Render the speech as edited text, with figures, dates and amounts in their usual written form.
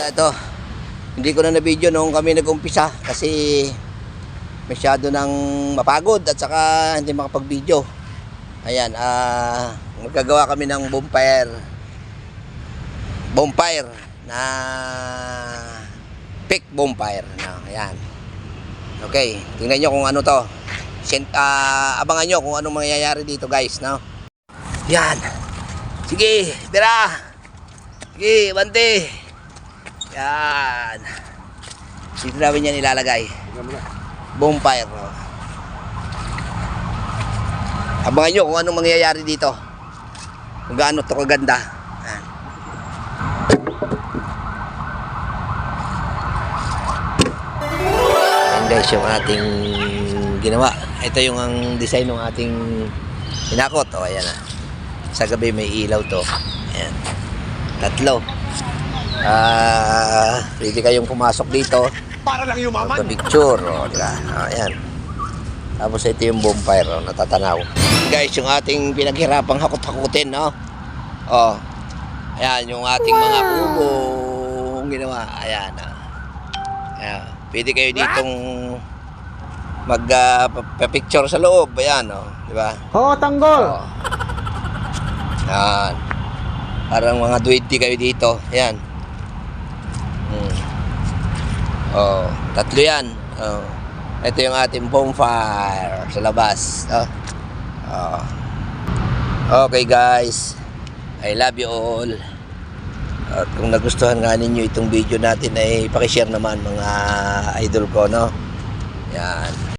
ito. Hindi ko na na-video nung kami nag-umpisa kasi masyado nang mapagod at saka hindi makapag-video. Ayan, magagawa kami ng bonfire na peak bonfire na. Ayan. Okay, tingnan nyo kung ano to. Abangan nyo kung anong mangyayari dito, guys, no? Yan. Sige, tira. Sige, bante. Yan. Dito namin yan ilalagay. Bonfire, no? Abangan nyo kung anong mangyayari dito. Kung gaano to kaganda. Yan. Ayan, guys, yung ating ginawa. Ito yung ang design ng ating hinakot. O, ayan na. Sa gabi may ilaw to. Ayan. 3. Pwede kayong pumasok dito para lang yumaman. Picture. O, diba? O, ayan. Tapos ito yung bonfire. O, natatanaw. Guys, yung ating pinaghirapang hakot-hakutin, no? O. Ayan, yung ating mga kubong ginawa. Ayan. Ayan. Pwede kayo ditong mag-picture sa loob. Ayan, o. Diba? Oo, tanggol. O. Ayan. Parang mga 20 kayo dito. Ayan. Oh, 3 yan. Oh. Ito yung ating bonfire sa labas. Oh. Oh. Okay, guys. I love you all. At kung nagustuhan nga ninyo itong video natin ay paki-share naman mga idol ko, no? Yan.